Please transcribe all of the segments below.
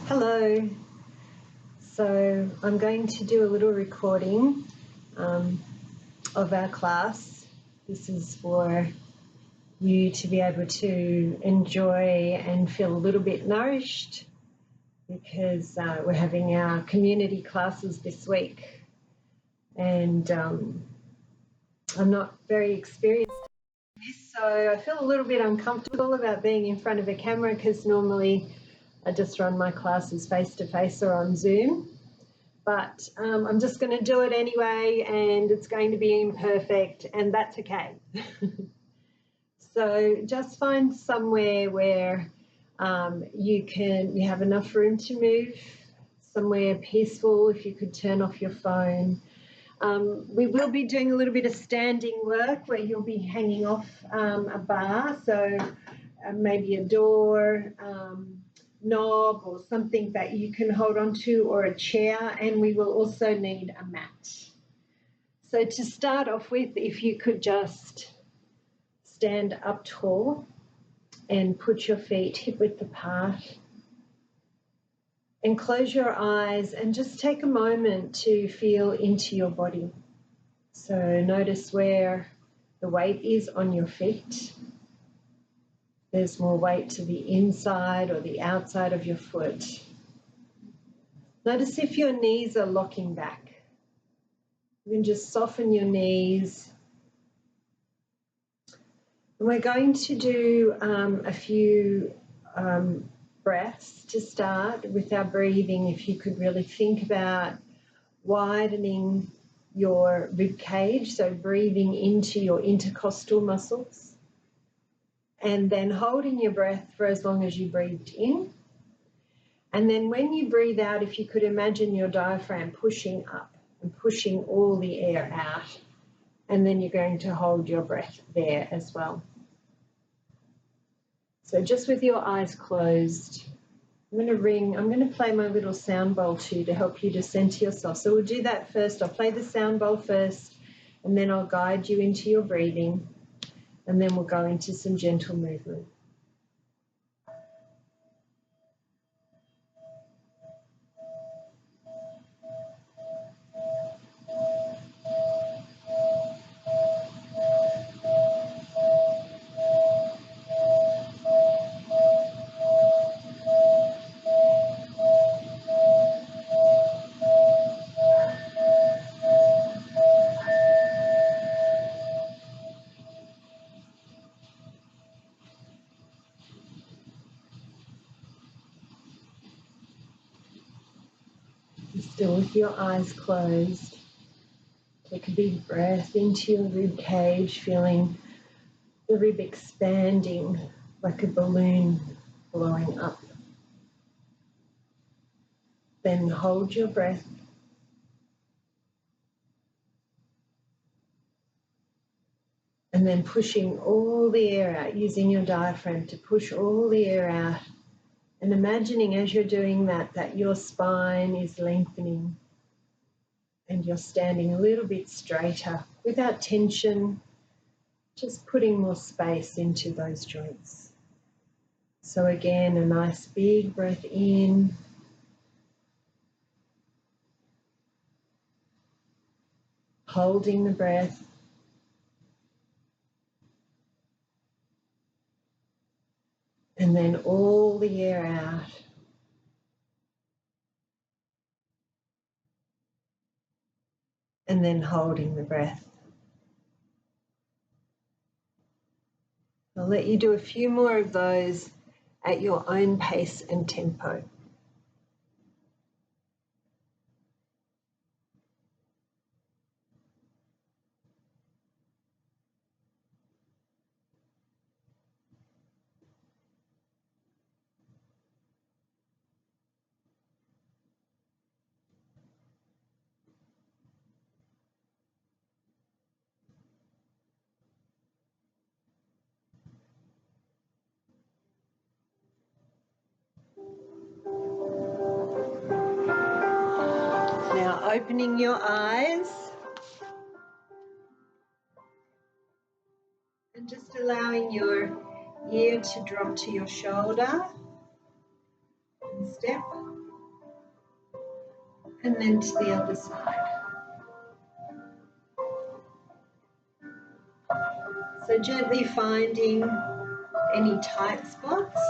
Hello. So I'm going to do a little recording of our class. This is for you to be able to enjoy and feel a little bit nourished because we're having our community classes this week, and I'm not very experienced in this, so I feel a little bit uncomfortable about being in front of a camera because normally I just run my classes face-to-face or on Zoom. But I'm just going to do it anyway, and it's going to be imperfect, and that's okay. So just find somewhere where you have enough room to move, somewhere peaceful. If you could turn off your phone. We will be doing a little bit of standing work where you'll be hanging off a bar, so maybe a door, knob or something that you can hold on to, or a chair, and we will also need a mat. So to start off with, if you could just stand up tall and put your feet hip-width apart and close your eyes and just take a moment to feel into your body. So notice where the weight is on your feet. There's more weight to the inside or the outside of your foot. Notice if your knees are locking back. You can just soften your knees. And we're going to do a few breaths to start with our breathing. If you could really think about widening your rib cage, so breathing into your intercostal muscles. And then holding your breath for as long as you breathed in. And then when you breathe out, if you could imagine your diaphragm pushing up and pushing all the air out. And then you're going to hold your breath there as well. So just with your eyes closed, I'm going to play my little sound bowl too to help you to center yourself. So we'll do that first. I'll play the sound bowl first, and then I'll guide you into your breathing. And then we'll go into some gentle movement. Still with your eyes closed. Take a big breath into your rib cage, feeling the rib expanding like a balloon blowing up. Then hold your breath. And then pushing all the air out, using your diaphragm to push all the air out. And imagining as you're doing that, that your spine is lengthening and you're standing a little bit straighter without tension, just putting more space into those joints. So again, a nice big breath in. Holding the breath. And then all the air out. And then holding the breath. I'll let you do a few more of those at your own pace and tempo. Now opening your eyes and just allowing your ear to drop to your shoulder and step. and then to the other side. So gently finding any tight spots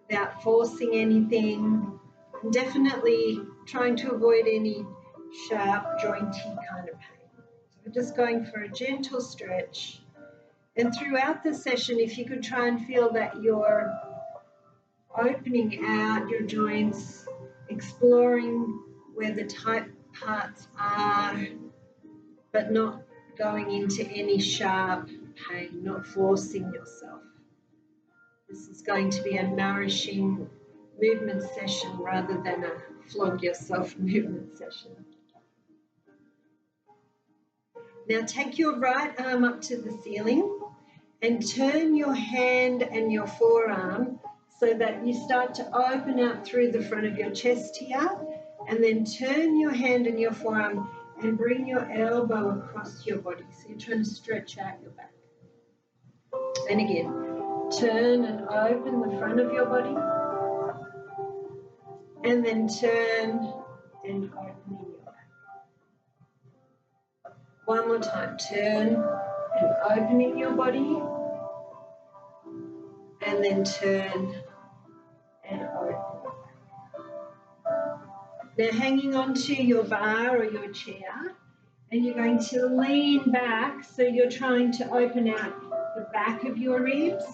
without forcing anything, and definitely trying to avoid any sharp, jointy kind of pain. So we're just going for a gentle stretch. And throughout the session, if you could try and feel that you're opening out your joints, exploring where the tight parts are, but not going into any sharp pain, not forcing yourself. This is going to be a nourishing movement session rather than a flog yourself movement session. Now take your right arm up to the ceiling and turn your hand and your forearm so that you start to open up through the front of your chest here, and then turn your hand and your forearm and bring your elbow across your body. So you're trying to stretch out your back. And again, turn and open the front of your body, and then turn and opening your back. One more time, turn and opening your body, and then turn and open your back. Now hanging onto your bar or your chair, and you're going to lean back, so you're trying to open out the back of your ribs,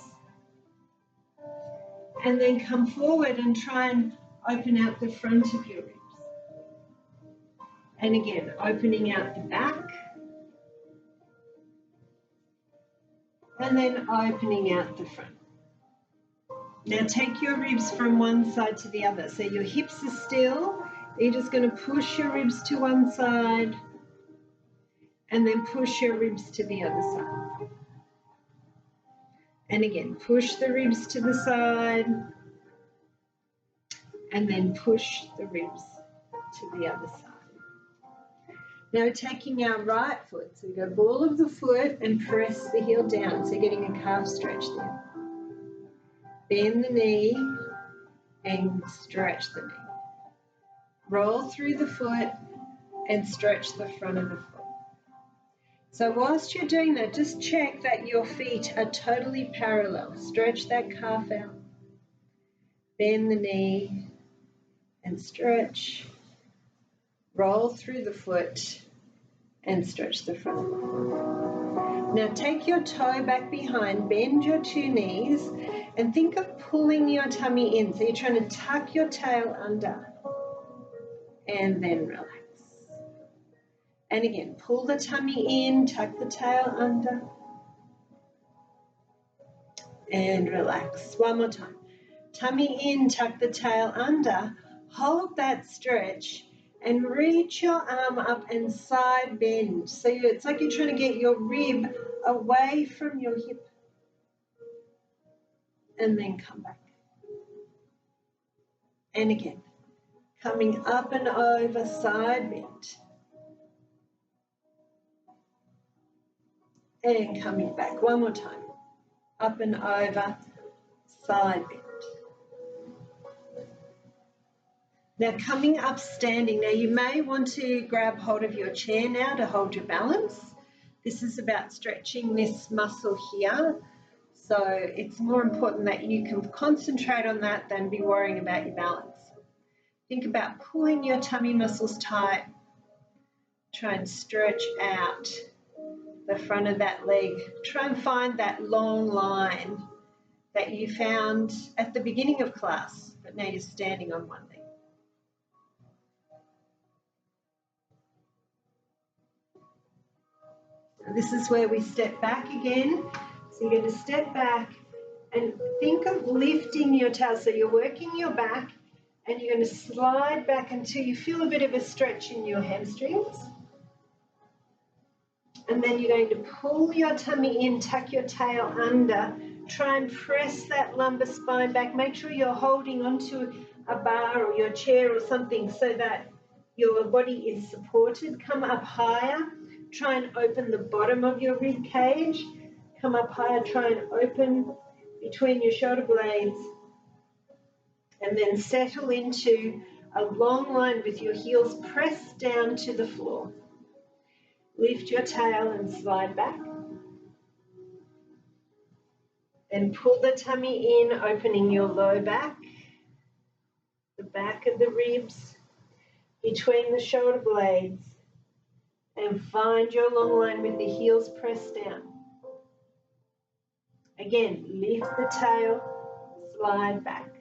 and then come forward and try and open out the front of your ribs. And again, opening out the back, and then opening out the front. Now take your ribs from one side to the other. So your hips are still, you're just going to push your ribs to one side, and then push your ribs to the other side. And again, push the ribs to the side, and then push the ribs to the other side. Now taking our right foot, so we go ball of the foot and press the heel down, so getting a calf stretch there. Bend the knee and stretch the knee. Roll through the foot and stretch the front of the foot. So whilst you're doing that, just check that your feet are totally parallel. Stretch that calf out. Bend the knee and stretch. Roll through the foot and stretch the front of the foot. Now take your toe back behind, bend your two knees, and think of pulling your tummy in. So you're trying to tuck your tail under and then relax. And again, pull the tummy in, tuck the tail under, and relax. One more time. Tummy in, tuck the tail under, hold that stretch, and reach your arm up and side bend. So it's like you're trying to get your rib away from your hip. And then come back. And again, coming up and over, side bend. And coming back. One more time. Up and over, side bend. Now coming up standing. Now you may want to grab hold of your chair now to hold your balance. This is about stretching this muscle here. So it's more important that you can concentrate on that than be worrying about your balance. Think about pulling your tummy muscles tight. Try and stretch out the front of that leg. Try and find that long line that you found at the beginning of class, but now you're standing on one leg. This is where we step back again. So you're going to step back and think of lifting your tail. So you're working your back and you're going to slide back until you feel a bit of a stretch in your hamstrings. And then you're going to pull your tummy in, tuck your tail under, try and press that lumbar spine back. Make sure you're holding onto a bar or your chair or something so that your body is supported. Come up higher. Try and open the bottom of your rib cage. Come up higher. Try and open between your shoulder blades. And then settle into a long line with your heels pressed down to the floor. Lift your tail and slide back. Then pull the tummy in, opening your low back, the back of the ribs, between the shoulder blades, and find your long line with the heels pressed down. Again, lift the tail, slide back.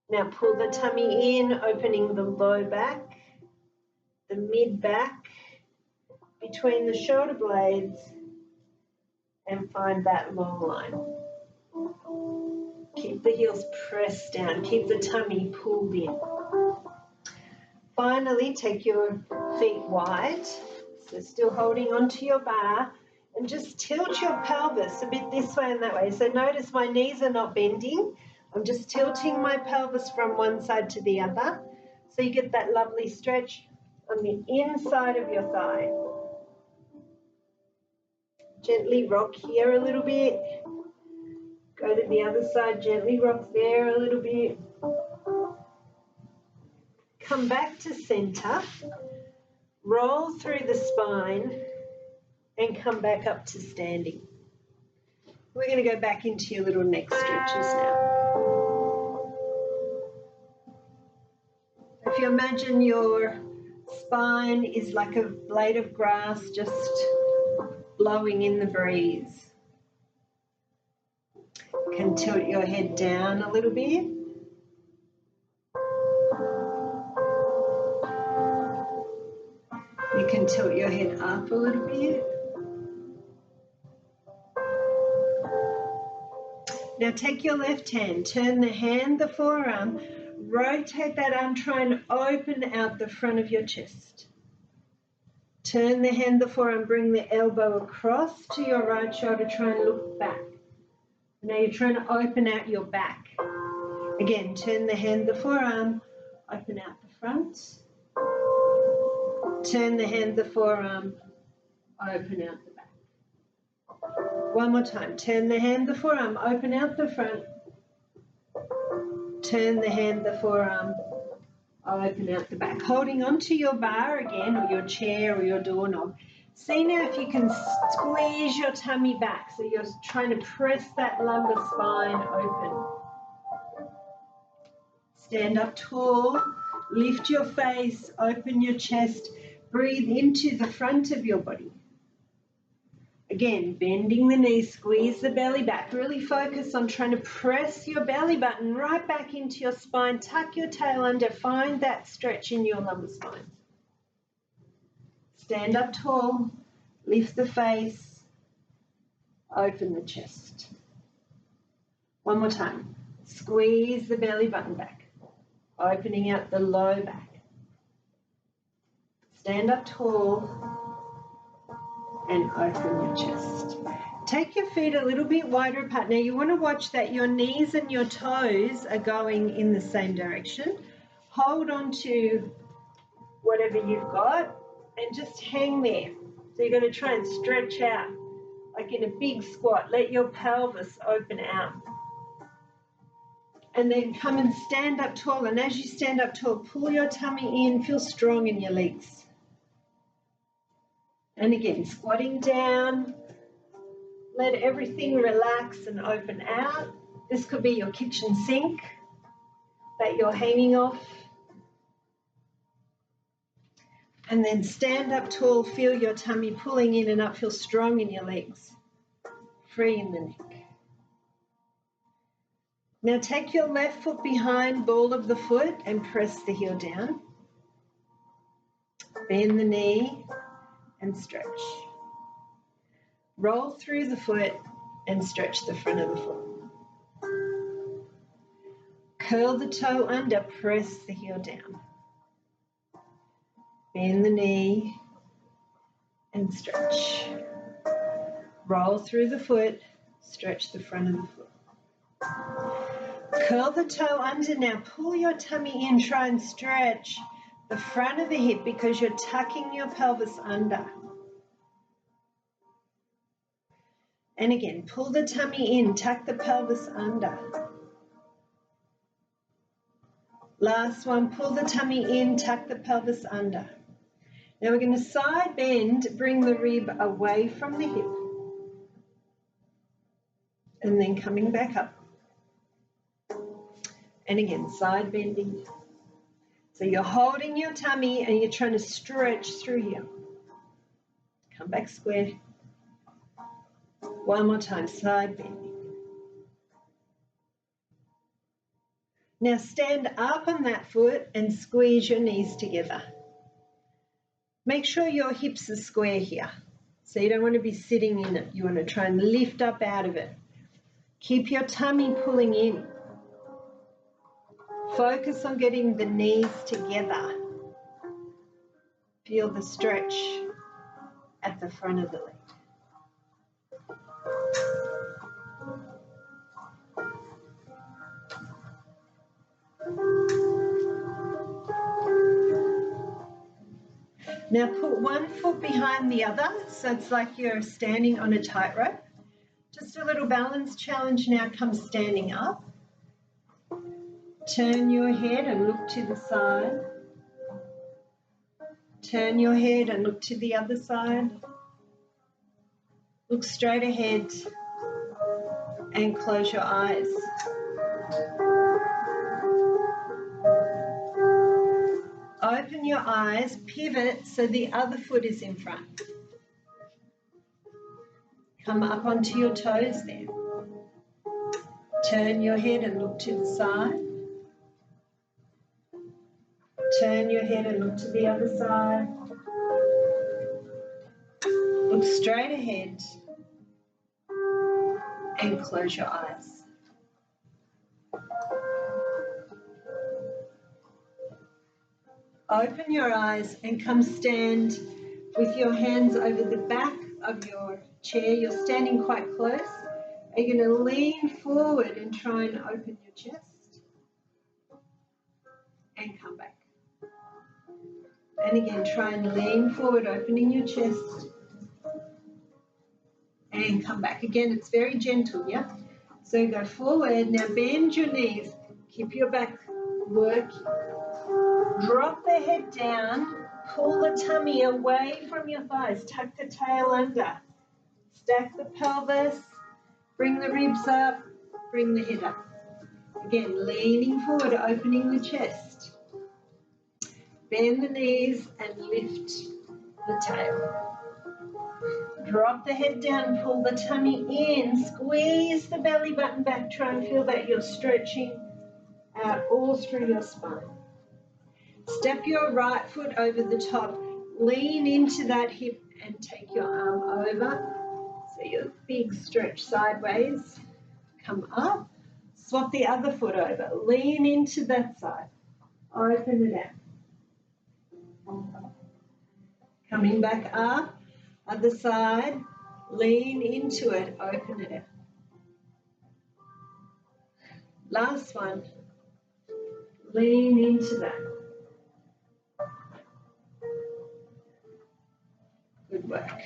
Now pull the tummy in, opening the low back, the mid back, between the shoulder blades, and find that long line. Keep the heels pressed down, keep the tummy pulled in. Finally, take your feet wide, so still holding onto your bar, and just tilt your pelvis a bit this way and that way. So notice my knees are not bending. I'm just tilting my pelvis from one side to the other, so you get that lovely stretch on the inside of your thigh. Gently rock here a little bit. Go to the other side, gently rock there a little bit. Come back to center, roll through the spine, and come back up to standing. We're going to go back into your little neck stretches now. If you imagine your spine is like a blade of grass just blowing in the breeze. You can tilt your head down a little bit. You can tilt your head up a little bit. Now take your left hand, turn the hand, the forearm, rotate that arm, try and open out the front of your chest. Turn the hand, the forearm, bring the elbow across to your right shoulder, try and look back. Now you're trying to open out your back. Again, turn the hand, the forearm, open out the front. Turn the hand, the forearm, open out the back. One more time. Turn the hand, the forearm, open out the front. Turn the hand, the forearm, open out the back. Holding onto your bar again, or your chair, or your doorknob. See now if you can squeeze your tummy back. So you're trying to press that lumbar spine open. Stand up tall, lift your face, open your chest, breathe into the front of your body. Again, bending the knees, squeeze the belly back. Really focus on trying to press your belly button right back into your spine. Tuck your tail under. Find that stretch in your lumbar spine. Stand up tall. Lift the face. Open the chest. One more time. Squeeze the belly button back. Opening out the low back. Stand up tall. And open your chest. Take your feet a little bit wider apart. Now you want to watch that your knees and your toes are going in the same direction. Hold on to whatever you've got and just hang there. So you're going to try and stretch out like in a big squat. Let your pelvis open out. And then come and stand up tall. And as you stand up tall, pull your tummy in. Feel strong in your legs. And again, squatting down, let everything relax and open out. This could be your kitchen sink that you're hanging off. And then stand up tall, feel your tummy pulling in and up, feel strong in your legs, free in the neck. Now take your left foot behind ball of the foot and press the heel down. Bend the knee. And stretch. Roll through the foot and stretch the front of the foot. Curl the toe under, press the heel down. Bend the knee and stretch. Roll through the foot, stretch the front of the foot. Curl the toe under now, pull your tummy in, try and stretch the front of the hip because you're tucking your pelvis under. And again, pull the tummy in, tuck the pelvis under. Last one, pull the tummy in, tuck the pelvis under. Now we're going to side bend, bring the rib away from the hip. And then coming back up. And again, side bending. So you're holding your tummy and you're trying to stretch through here. Come back square. One more time, side bending. Now stand up on that foot and squeeze your knees together. Make sure your hips are square here. So you don't want to be sitting in it. You want to try and lift up out of it. Keep your tummy pulling in. Focus on getting the knees together. Feel the stretch at the front of the leg. Now put one foot behind the other, so it's like you're standing on a tightrope. Just a little balance challenge now. Come standing up. Turn your head and look to the side. Turn your head and look to the other side. Look straight ahead and close your eyes. Open your eyes, pivot so the other foot is in front. Come up onto your toes there. Turn your head and look to the side. Turn your head and look to the other side. Look straight ahead and close your eyes. Open your eyes and come stand with your hands over the back of your chair. You're standing quite close. You're going to lean forward and try and open your chest. And come back. And again, try and lean forward, opening your chest. And come back. Again, it's very gentle, yeah? So go forward. Now bend your knees. Keep your back working. Drop the head down. Pull the tummy away from your thighs. Tuck the tail under. Stack the pelvis. Bring the ribs up. Bring the head up. Again, leaning forward, opening the chest. Bend the knees and lift the tail. Drop the head down, pull the tummy in, squeeze the belly button back. Try and feel that you're stretching out all through your spine. Step your right foot over the top. Lean into that hip and take your arm over. So your big stretch sideways. Come up. Swap the other foot over. Lean into that side. Open it out. Coming back up, other side, lean into it, open it out. Last one, lean into that. Good work.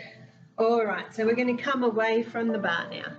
All right, so we're going to come away from the bar now.